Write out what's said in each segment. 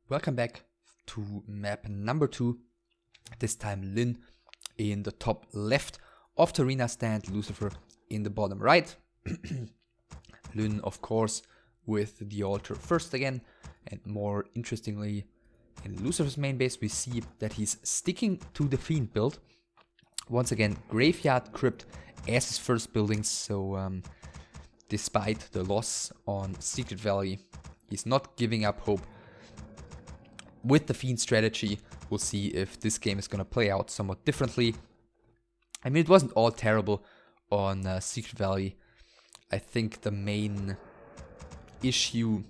Welcome back to map number 2. This time Lynn in the top left of the arena stand, Lucifer in the bottom right. Lynn, of course, with the altar first again, and more interestingly, in Lucifer's main base we see that he's sticking to the Fiend build. Once again, Graveyard Crypt as his first building, so despite the loss on Secret Valley, he's not giving up hope. With the Fiend strategy, we'll see if this game is going to play out somewhat differently. I mean, it wasn't all terrible on Secret Valley. I think the main issue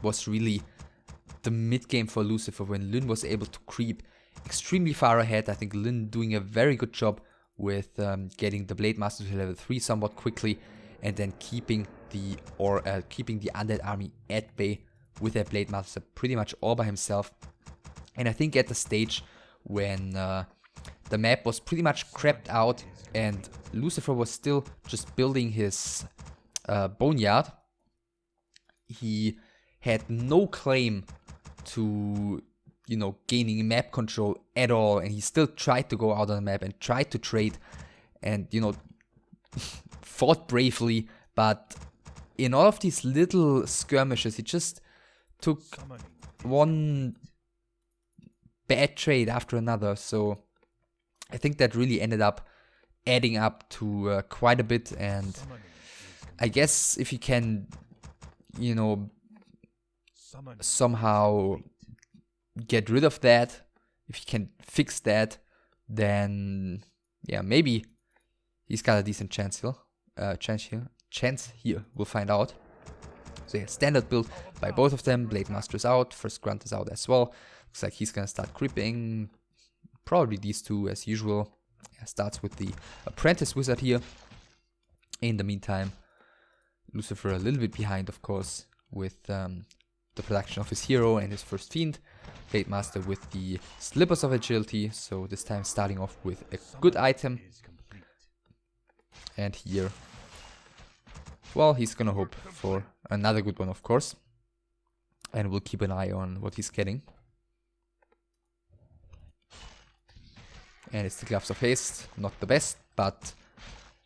was really the mid game for Lucifer, when Lynn was able to creep extremely far ahead. I think Lynn doing a very good job with getting the Blade Master to level 3 somewhat quickly, and then keeping the undead army at bay with their Blade Master pretty much all by himself. And I think at the stage when the map was pretty much crapped out and Lucifer was still just building his boneyard, he had no claim to, you know, gaining map control at all, and he still tried to go out on the map and tried to trade and, you know, fought bravely, but in all of these little skirmishes he just took one bad trade after another. So I think that really ended up adding up to quite a bit, and I guess if you can, you know, somehow get rid of that, if you can fix that, then yeah, maybe he's got a decent chance here. We'll find out. So yeah, standard build by both of them. Blade Master is out, first Grunt is out as well. Looks like he's gonna start creeping. Probably these two as usual. Yeah, starts with the Apprentice Wizard here. In the meantime, Lucifer a little bit behind, of course, with the production of his hero and his first Fiend. Blade Master with the Slippers of Agility, so this time starting off with a good item. And here, well, he's gonna hope for another good one, of course. And we'll keep an eye on what he's getting. And it's the Gloves of Haste, not the best, but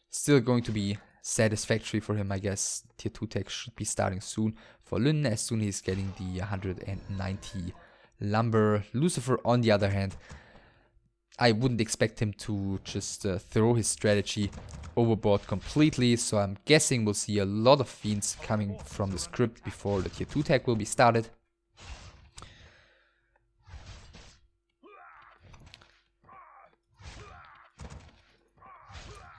still going to be satisfactory for him, I guess. Tier 2 tech should be starting soon for Lynn, as soon as he's getting the 190 lumber. Lucifer, on the other hand, I wouldn't expect him to just throw his strategy overboard completely, so I'm guessing we'll see a lot of Fiends coming from the script before the tier 2 tag will be started.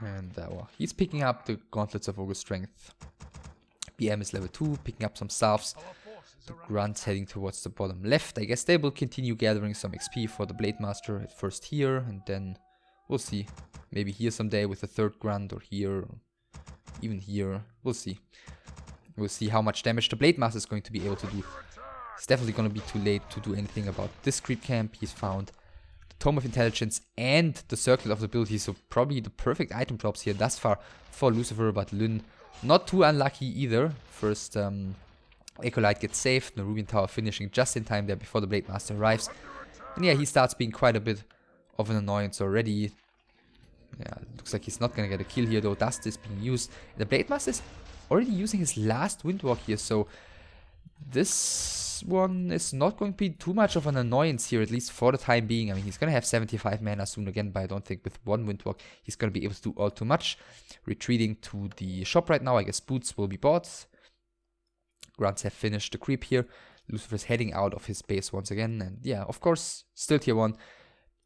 And well, he's picking up the Gauntlets of Ogre Strength. BM is level 2, picking up some salves. The Grunts heading towards the bottom left. I guess they will continue gathering some XP for the Blade Master at first here, and then we'll see. Maybe here someday with the third Grunt, or here, or even here. We'll see. We'll see how much damage the Blade Master is going to be able to do. It's definitely going to be too late to do anything about this creep camp. He's found the Tome of Intelligence and the Circle of Ability, so probably the perfect item drops here thus far for Lucifer, but Lynn not too unlucky either. First Acolyte gets saved, Nerubian Tower finishing just in time there before the Blade Master arrives. And yeah, he starts being quite a bit of an annoyance already. Yeah, looks like he's not gonna get a kill here though. Dust is being used. The Blade Master is already using his last Windwalk here, so this one is not going to be too much of an annoyance here, at least for the time being. I mean, he's gonna have 75 mana soon again, but I don't think with one Windwalk he's gonna be able to do all too much. Retreating to the shop right now. I guess boots will be bought. Grunts have finished the creep here. Lucifer's heading out of his base once again, and yeah, of course, still tier 1.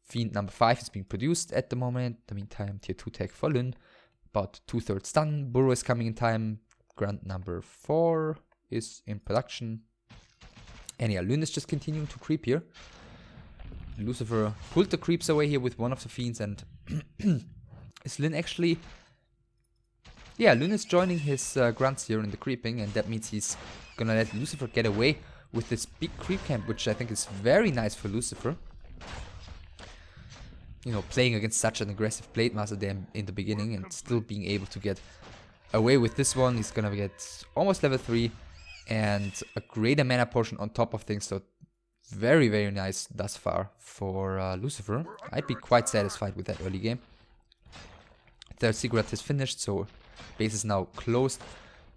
Fiend number 5 is being produced at the moment. In the meantime, tier 2 tech for Lynn. About 2/3 done. Burrow is coming in time. Grunt number 4 is in production. And yeah, Lynn is just continuing to creep here. Lucifer pulled the creeps away here with one of the Fiends, and is Lynn actually... Yeah, Lynn is joining his Grunts here in the creeping, and that means he's gonna let Lucifer get away with this big creep camp, which I think is very nice for Lucifer. You know, playing against such an aggressive Blade Master there in the beginning and still being able to get away with this one. He's gonna get almost level 3. and a greater mana portion on top of things. So very, very nice thus far for Lucifer. I'd be quite satisfied with that early game. The Ziggurat is finished, so base is now closed.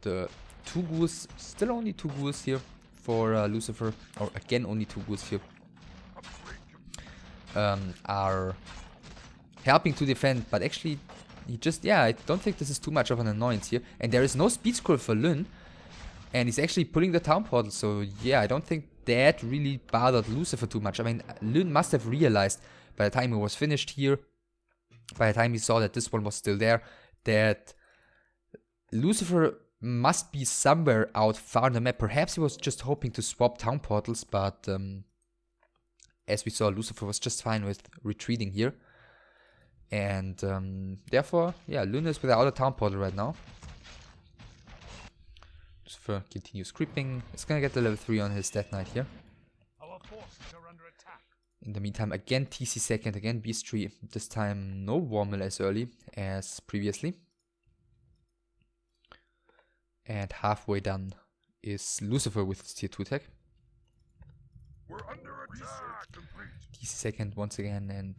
The 2 ghouls, still only 2 ghouls here for Lucifer, or again only 2 ghouls here, are helping to defend, but actually he just, yeah, I don't think this is too much of an annoyance here. And there is no speed scroll for Lyn, and he's actually pulling the town portal, so yeah, I don't think that really bothered Lucifer too much. I mean, Lyn must have realized by the time he was finished here, by the time he saw that this one was still there, that Lucifer must be somewhere out far on the map. Perhaps he was just hoping to swap town portals, but as we saw, Lucifer was just fine with retreating here. And therefore, yeah, Lyn is without a town portal right now. Lucifer continues creeping. It's gonna get the level 3 on his Death Knight here. Our forces are under attack. In the meantime, again TC second, again Beast Tree. This time no War Mill as early as previously. And halfway done is Lucifer with his tier 2 tech. We're under attack. TC second once again, and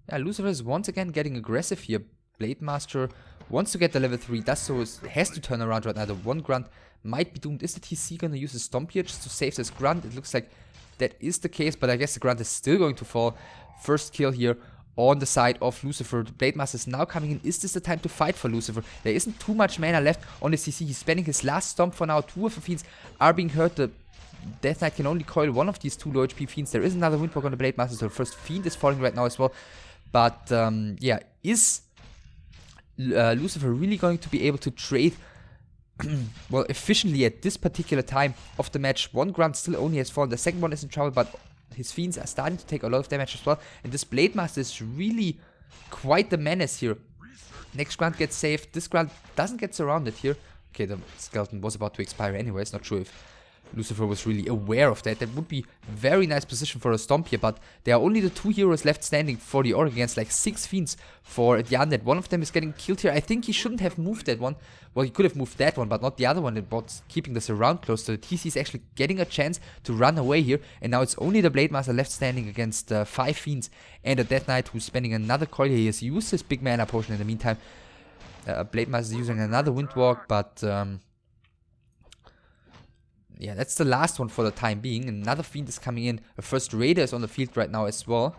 yeah, Lucifer is once again getting aggressive here. Blade Master wants to get the level 3, does so, has to turn around right now. The 1 grunt might be doomed. Is the TC gonna use a Stomp here just to save this grunt? It looks like that is the case, but I guess the grunt is still going to fall. First kill here on the side of Lucifer. The Blade Master is now coming in. Is this the time to fight for Lucifer? There isn't too much mana left on the CC. He's spending his last Stomp for now. 2 of the Fiends are being hurt. The Death Knight can only coil one of these 2 low HP Fiends. There is another Windwalk on the Blade Master, so the first Fiend is falling right now as well. But yeah, is Lucifer really going to be able to trade well efficiently at this particular time of the match? 1 grunt still only has fallen. The second one is in trouble, but his Fiends are starting to take a lot of damage as well. And this Blade Master is really quite the menace here. Next grunt gets saved. This grunt doesn't get surrounded here. Okay, the skeleton was about to expire anyways. Not sure if Lucifer was really aware of that. That would be very nice position for a Stomp here, but there are only the 2 heroes left standing for the Orc against like 6 Fiends for the Undead. One of them is getting killed here. I think he shouldn't have moved that one. Well, he could have moved that one, but not the other one. It was keeping the surround close, so the TC is actually getting a chance to run away here. And now it's only the Blade Master left standing against 5 Fiends and a Death Knight who's spending another coil here. He has used his big mana potion in the meantime. Blade Master is using another Windwalk, but yeah, that's the last one for the time being. Another Fiend is coming in. A first Raider is on the field right now as well.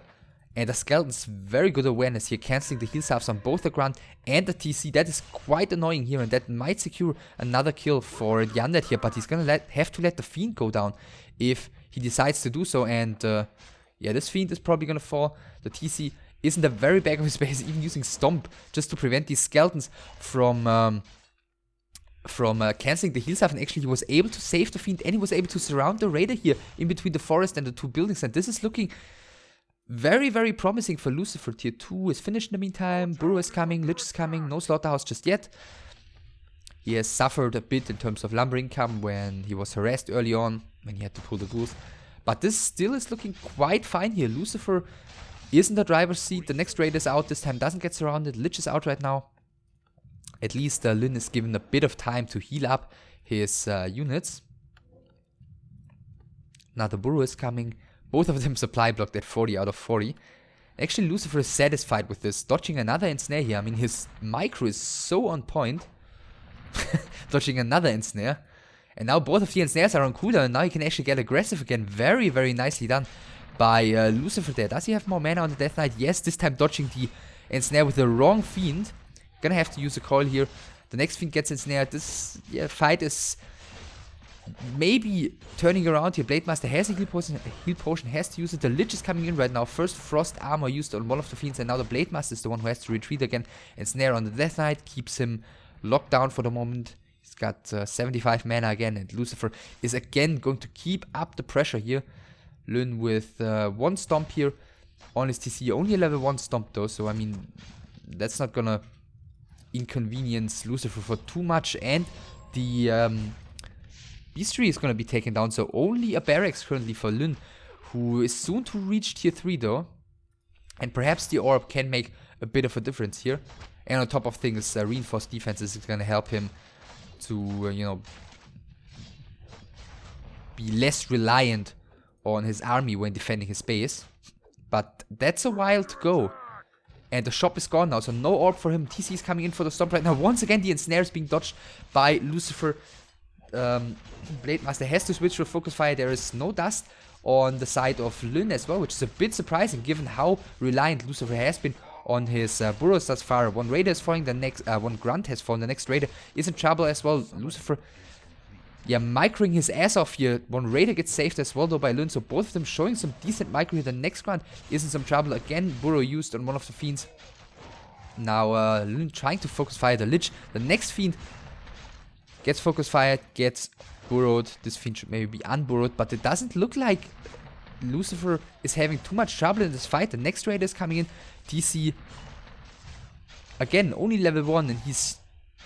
And the Skeleton's very good awareness here, cancelling the heal salves on both the Grunt and the TC. That is quite annoying here, and that might secure another kill for the Undead here. But he's gonna have to let the Fiend go down if he decides to do so. And yeah, this Fiend is probably gonna fall. The TC is in the very back of his base, even using Stomp just to prevent these Skeletons from cancelling the heal salve. And actually he was able to save the Fiend, and he was able to surround the Raider here in between the forest and the 2 buildings. And this is looking very, very promising for Lucifer. Tier 2 is finished in the meantime. Burrow is coming, Lich is coming, no Slaughterhouse just yet. He has suffered a bit in terms of lumber income when he was harassed early on, when he had to pull the ghouls. But this still is looking quite fine here. Lucifer is in the driver's seat. The next raid is out this time, doesn't get surrounded. Lich is out right now. At least Lyn is given a bit of time to heal up his units. Now the Burrow is coming. Both of them supply blocked at 40 out of 40. Actually, Lucifer is satisfied with this. Dodging another ensnare here. I mean, his micro is so on point. Dodging another ensnare. And now both of the ensnares are on cooldown. And now he can actually get aggressive again. Very, very nicely done by Lucifer there. Does he have more mana on the Death Knight? Yes, this time dodging the ensnare with the wrong Fiend. Gonna have to use a coil here. The next Fiend gets ensnared. This fight is maybe turning around here. Blade Master has a heal potion, has to use it. The Lich is coming in right now. First Frost Armor used on one of the Fiends, and now the Blade Master is the one who has to retreat again. Ensnare on the Death Knight keeps him locked down for the moment. He's got 75 mana again, and Lucifer is again going to keep up the pressure here. Lyn with 1 Stomp here on his TC. Only a level 1 Stomp though, so I mean, that's not gonna inconvenience Lucifer for too much. And the Beast Tree is going to be taken down, so only a barracks currently for Lyn, who is soon to reach tier 3 though. And perhaps the Orb can make a bit of a difference here. And on top of things, reinforced defenses is going to help him to, you know, be less reliant on his army when defending his base. But that's a while to go. And the shop is gone now, so no orb for him. TC is coming in for the stomp right now. Once again, the ensnare is being dodged by Lucifer. Blade Master has to switch to a focus fire. There is no dust on the side of Lyn as well, which is a bit surprising given how reliant Lucifer has been on his burrows thus far. One raider is falling, the next one grunt has fallen, the next raider is in trouble as well. Lucifer, yeah, microing his ass off here. One raider gets saved as well though by Lyn, so both of them showing some decent micro here. The next grunt is in some trouble. Again, burrow used on one of the fiends. Now Lyn trying to focus fire the Lich. The next fiend gets focus fired, gets burrowed. This fiend should maybe be unburrowed, but it doesn't look like Lucifer is having too much trouble in this fight. The next raider is coming in. TC, again, only level 1, and he's,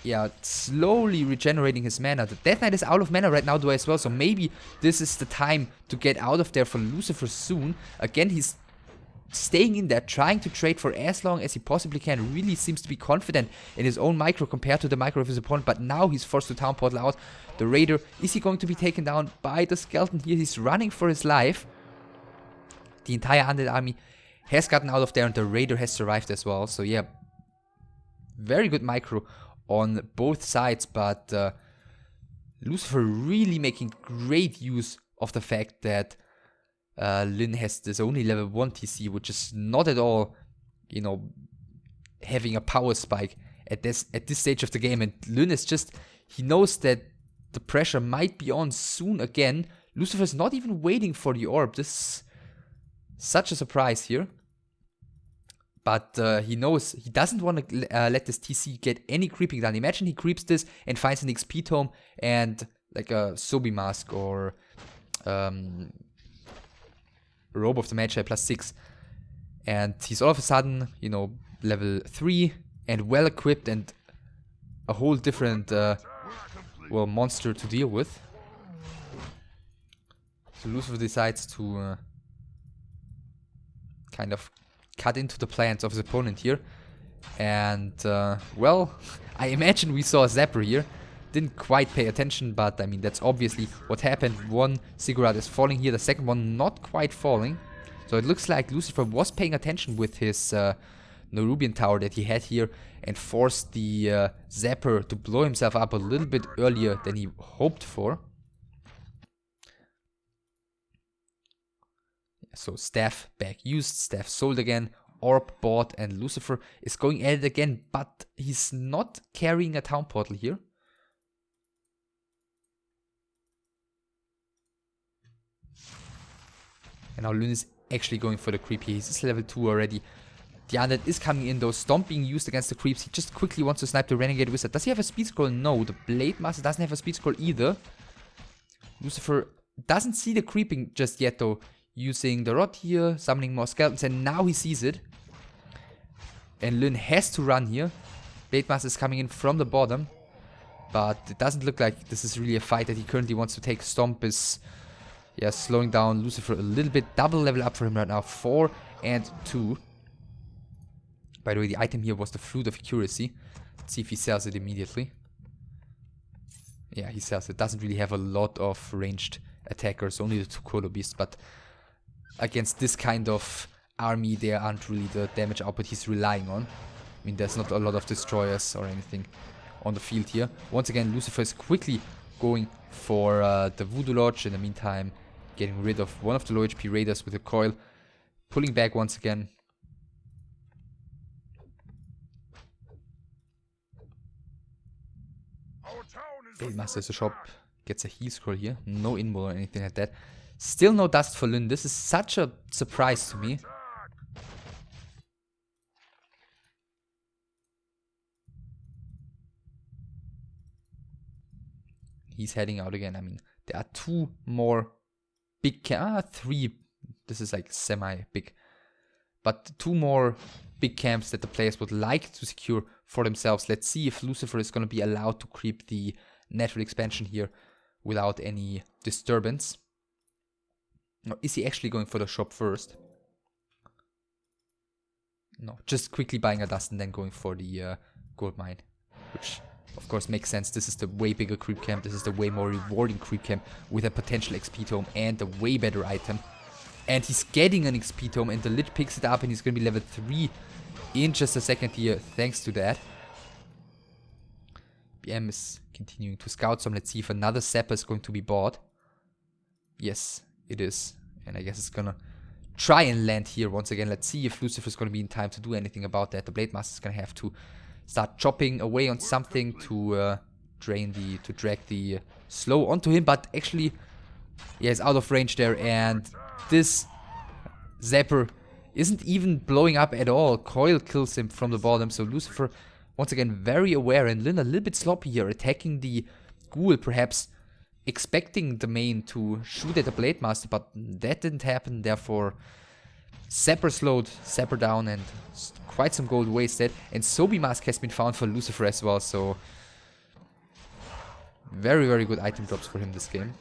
yeah, slowly regenerating his mana. The Death Knight is out of mana right now though as well, so maybe this is the time to get out of there for Lucifer soon. Again, he's staying in there, trying to trade for as long as he possibly can. Really seems to be confident in his own micro compared to the micro of his opponent, but now he's forced to town portal out. The raider, is he going to be taken down by the skeleton here? He's running for his life. The entire undead army has gotten out of there, and the raider has survived as well. So yeah, very good micro on both sides, but Lucifer really making great use of the fact that Lyn has this only level 1 TC, which is not at all, you know, having a power spike at this stage of the game. And Lyn is just, he knows that the pressure might be on soon again. Lucifer's not even waiting for the orb. This is such a surprise here. But he knows he doesn't want to let this TC get any creeping done. Imagine he creeps this and finds an XP tome and like a Sobi mask or Robe of the Magi +6. And he's all of a sudden, you know, level 3 and well equipped and a whole different, well, monster to deal with. So Lucifer decides to kind of cut into the plans of his opponent here. And, well, I imagine we saw a Zapper here. Didn't quite pay attention, but I mean, that's obviously what happened. One Ziggurat is falling here, the second one not quite falling. So it looks like Lucifer was paying attention with his Nerubian tower that he had here and forced the Zapper to blow himself up a little bit earlier than he hoped for. So staff back used, staff sold again, orb bought, and Lucifer is going at it again, but he's not carrying a town portal here. And now Lyn is actually going for the creep here. He's level 2 already. The undead is coming in though, Stomp being used against the creeps. He just quickly wants to snipe the Renegade Wizard. Does he have a speed scroll? No, the Blade Master doesn't have a speed scroll either. Lucifer doesn't see the creeping just yet though. Using the rod here, summoning more skeletons, and now he sees it. And Lyn has to run here. Blade Master is coming in from the bottom. But it doesn't look like this is really a fight that he currently wants to take. Stomp is, yeah, slowing down Lucifer a little bit. Double level up for him right now. 4 and 2. By the way, the item here was the Flute of Accuracy. Let's see if he sells it immediately. Yeah, he sells it. Doesn't really have a lot of ranged attackers. Only the 2 Colo Beasts, but against this kind of army, there aren't really the damage output he's relying on. I mean, there's not a lot of destroyers or anything on the field here. Once again, Lucifer is quickly going for the Voodoo Lodge. In the meantime, getting rid of one of the low HP raiders with a coil. Pulling back once again. Blade Master is a shop. Gets a heal scroll here. No invul or anything like that. Still no dust for Lyn. This is such a surprise to me. He's heading out again. I mean, there are 2 more big camps. 3. This is like semi-big. But 2 more big camps that the players would like to secure for themselves. Let's see if Lucifer is going to be allowed to creep the natural expansion here without any disturbance. Or is he actually going for the shop first? No, just quickly buying a dust and then going for the gold mine. Which Of course, makes sense. This is the way bigger creep camp. This is the way more rewarding creep camp with a potential XP tome and a way better item. And he's getting an XP tome, and the Lich picks it up, and he's going to be level 3 in just a second here, thanks to that. BM is continuing to scout some. Let's see if another Sapper is going to be bought. Yes, it is. And I guess it's going to try and land here once again. Let's see if Lucifer is going to be in time to do anything about that. The Blade Master is going to have to start chopping away on something to drag the slow onto him. But actually, yeah, he's out of range there, and this Zapper isn't even blowing up at all. Coil kills him from the bottom, so Lucifer, once again, very aware, and Lin a little bit sloppy here, attacking the Ghoul, perhaps expecting the main to shoot at the Blade Master, but that didn't happen, therefore Zapper slowed Zapper down, and quite some gold wasted. And Sobi Mask has been found for Lucifer as well, so very, very good item drops for him this game.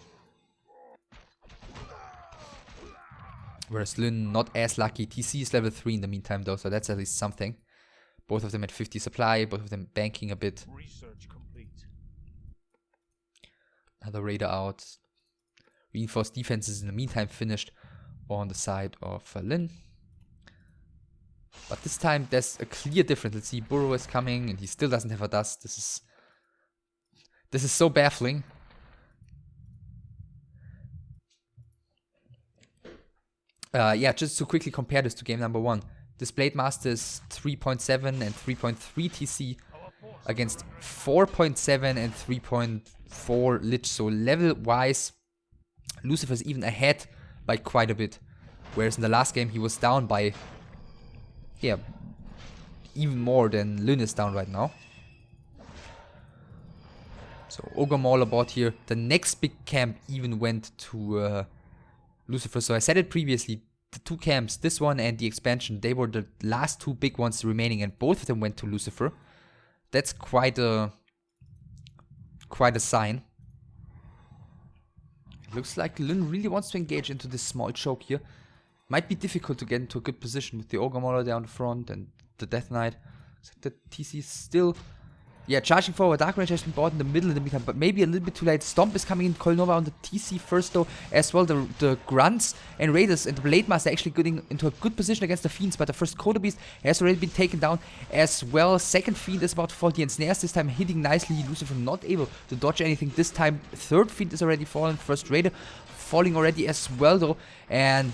Whereas Lin not as lucky. TC is level 3 in the meantime though, so that's at least something. Both of them at 50 supply, both of them banking a bit. Research complete. Another Raider out. Reinforced defenses in the meantime finished on the side of Lin. But this time there's a clear difference. Let's see, Burrow is coming and he still doesn't have a dust. This is so baffling. Yeah, just to quickly compare this to game number 1. This Blade Master is 3.7 and 3.3 TC against 4.7 and 3.4 Lich. So level-wise, Lucifer is even ahead by quite a bit. Whereas in the last game he was down by, yeah, even more than Lin is down right now. So Ogre Mauler bought here. The next big camp even went to Lucifer. So I said it previously, the two camps, this one and the expansion, they were the last two big ones remaining, and both of them went to Lucifer. That's quite a sign. It looks like Lin really wants to engage into this small choke here. Might be difficult to get into a good position with the Ogre Mauler down the front and the Death Knight. The TC is still, yeah, charging forward. Dark Range has been bought in the middle in the meantime, but maybe a little bit too late. Stomp is coming in. Colnova on the TC first though, as well. The Grunts and Raiders and the Blade Master actually getting into a good position against the Fiends, but the first Coda Beast has already been taken down as well. Second Fiend is about to fall here, and Snares this time hitting nicely. Lucifer not able to dodge anything this time. Third Fiend is already fallen. First Raider falling already as well though, and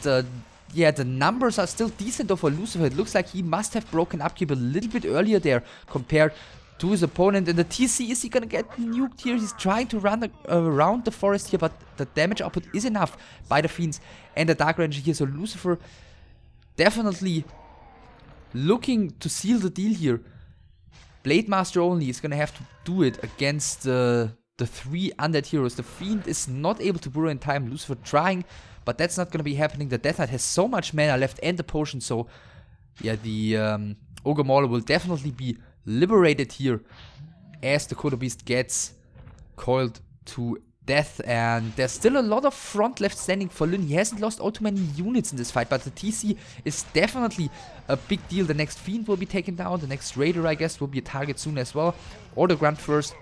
yeah, the numbers are still decent though for Lucifer. It looks like he must have broken upkeep a little bit earlier there compared to his opponent. And the TC, is he gonna get nuked here? He's trying to run around the forest here, but the damage output is enough by the Fiends and the Dark Ranger here. So Lucifer definitely looking to seal the deal here. Blade Master only is gonna have to do it against the three undead heroes. The Fiend is not able to burrow in time. Lucifer trying, but that's not gonna be happening. The Death Knight has so much mana left and the potion, so yeah, the Ogre Mauler will definitely be liberated here as the Coda Beast gets coiled to death. And there's still a lot of front left standing for Lin. He hasn't lost all too many units in this fight, but the TC is definitely a big deal. The next Fiend will be taken down. The next Raider, I guess, will be a target soon as well. Or the Grunt first.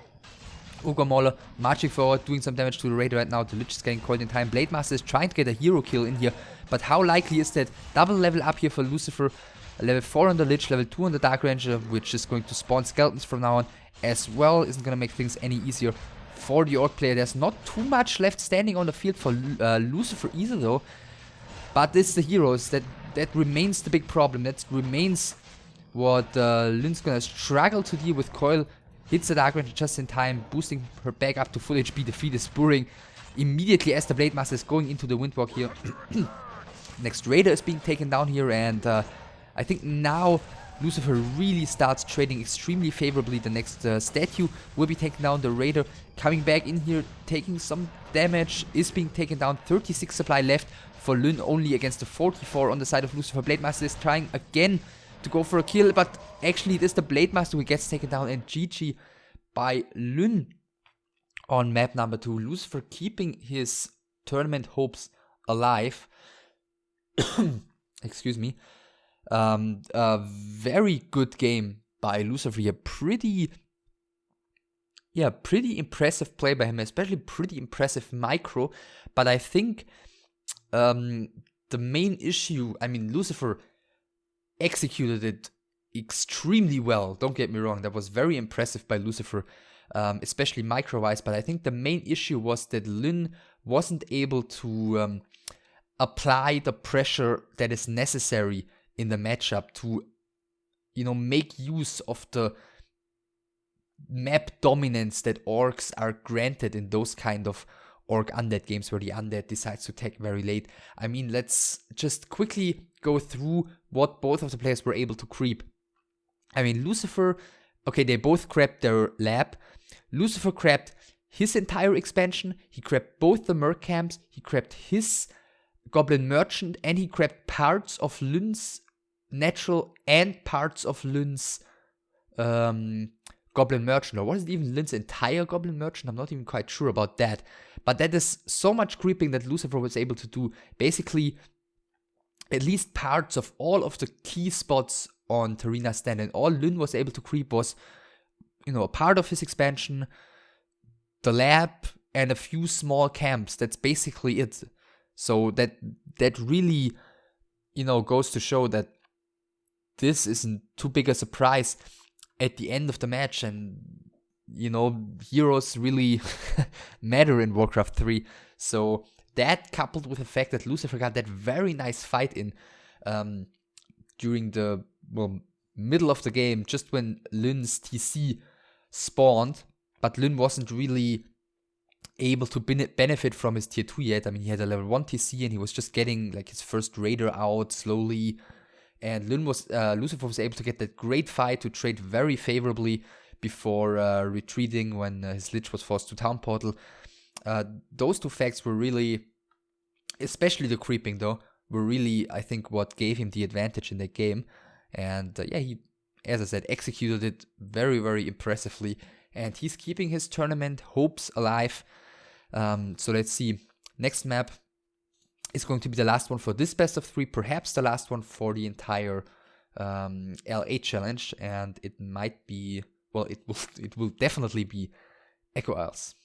Ogre Mauler marching forward, doing some damage to the Raider right now. The Lich is getting coiled in time. Blade Master is trying to get a hero kill in here, but how likely is that? Double level up here for Lucifer. Level 4 on the Lich, level 2 on the Dark Ranger, which is going to spawn skeletons from now on as well. Isn't going to make things any easier for the Orc player. There's not too much left standing on the field for Lucifer either though. But it's the heroes that remains the big problem. That remains what Lin's going to struggle to deal with. Coil hits the Dark Ranger just in time, boosting her back up to full HP. The feed is spurring immediately as the Blade Master is going into the Windwalk here. Next Raider is being taken down here, and I think now Lucifer really starts trading extremely favorably. The next statue will be taken down. The Raider coming back in here, taking some damage, is being taken down. 36 supply left for Lin only against the 44 on the side of Lucifer. Blade Master is trying again to go for a kill, but actually it is the Blade Master who gets taken down, and GG by Lin on map number 2. Lucifer keeping his tournament hopes alive. Excuse me. A very good game by Lucifer here. Pretty yeah, pretty impressive play by him, especially pretty impressive micro. But I think the main issue, I mean, Lucifer executed it extremely well. Don't get me wrong, that was very impressive by Lucifer, especially micro-wise. But I think the main issue was that Lin wasn't able to apply the pressure that is necessary in the matchup to, make use of the map dominance that orcs are granted in those kind of orc undead games where the undead decides to attack very late. I mean, let's just quickly go through what both of the players were able to creep. I mean, Lucifer, okay, they both grabbed their lab. Lucifer grabbed his entire expansion, he grabbed both the merc camps, he grabbed his goblin merchant, and he grabbed parts of Lun's natural and parts of Lun's goblin merchant, or was it even Lin's entire goblin merchant? I'm not even quite sure about that. But that is so much creeping that Lucifer was able to do basically at least parts of all of the key spots on Tarina Stand, and all Lin was able to creep was, a part of his expansion, the lab, and a few small camps. That's basically it. So that really, goes to show that this isn't too big a surprise at the end of the match, and heroes really matter in Warcraft 3. So that, coupled with the fact that Lucifer got that very nice fight in during the middle of the game, just when Lin's TC spawned, but Lin wasn't really able to benefit from his tier 2 yet. I mean, he had a level 1 TC and he was just getting like his first raider out slowly. And Lucifer was able to get that great fight to trade very favorably before retreating when his Lich was forced to town portal. Those two facts were really, especially the creeping though, were really, I think, what gave him the advantage in that game. And he, as I said, executed it very, very impressively. And he's keeping his tournament hopes alive. So let's see. Next map is going to be the last one for this best of 3, perhaps the last one for the entire LA challenge, and it might be, it will definitely be Echo Isles.